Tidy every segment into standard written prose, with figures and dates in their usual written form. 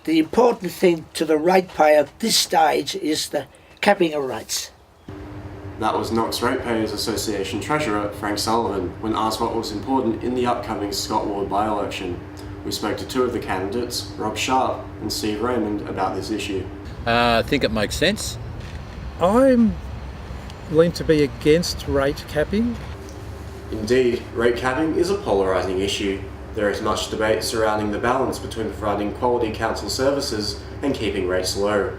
The important thing to the ratepayer at this stage is the capping of rates. That was Knox Ratepayers Association Treasurer Frank Sullivan when asked what was important in the upcoming Scott Ward by-election. We spoke to two of the candidates, Rob Sharp and Steve Raymond, about this issue. I think it makes sense. I'm lean to be against rate capping. Indeed, rate capping is a polarising issue. There is much debate surrounding the balance between providing quality council services and keeping rates low.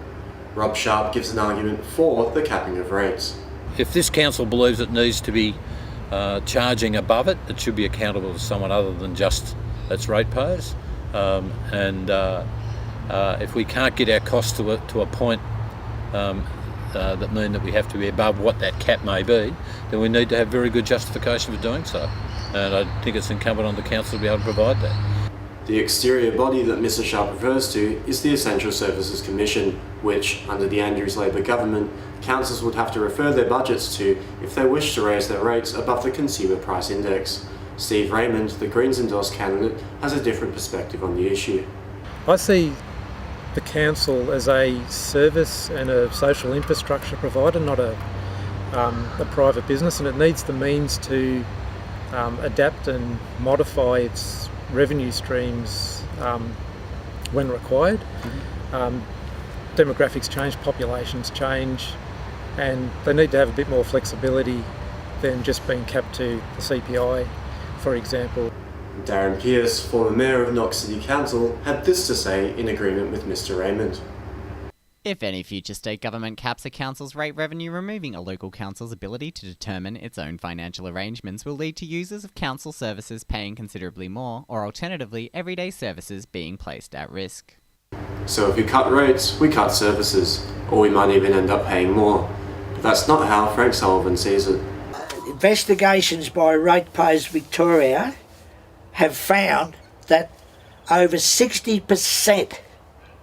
Rob Sharp gives an argument for the capping of rates. If this council believes it needs to be charging above it, it should be accountable to someone other than just its ratepayers. If we can't get our costs to a point that mean that we have to be above what that cap may be, then we need to have very good justification for doing so. And I think it's incumbent on the council to be able to provide that. The exterior body that Mr Sharp refers to is the Essential Services Commission, which, under the Andrews Labor government, councils would have to refer their budgets to if they wish to raise their rates above the Consumer Price Index. Steve Raymond, the Greens endorsed candidate, has a different perspective on the issue. I see the council as a service and a social infrastructure provider, not a private business, and it needs the means to adapt and modify its revenue streams when required. Demographics change, populations change, and they need to have a bit more flexibility than just being capped to the CPI, for example. Darren Pearce, former Mayor of Knox City Council, had this to say in agreement with Mr Raymond. If any future state government caps a council's rate revenue, removing a local council's ability to determine its own financial arrangements will lead to users of council services paying considerably more, or alternatively, everyday services being placed at risk. So if we cut rates, we cut services, or we might even end up paying more. But that's not how Frank Sullivan sees it. Investigations by Ratepayers Victoria have found that over 60%,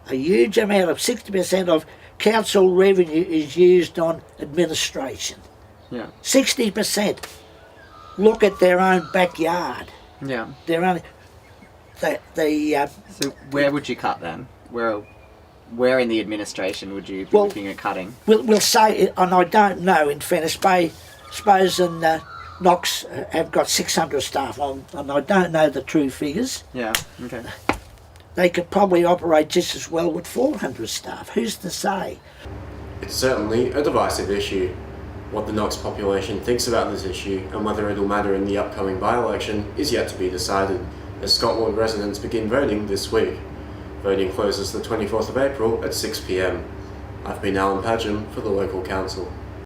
a huge amount of 60% of council revenue is used on administration. Yeah. 60%. Look at their own backyard. Yeah. Their own. So where would you cut then? Where in the administration would you be looking at cutting? We'll say, and I don't know, in fairness, suppose in Knox have got 600 staff, and I don't know the true figures. Yeah, okay. They could probably operate just as well with 400 staff. Who's to say? It's certainly a divisive issue. What the Knox population thinks about this issue and whether it'll matter in the upcoming by-election is yet to be decided, as Scott Ward residents begin voting this week. Voting closes the 24th of April at 6 p.m. I've been Alan Padgham for the local council.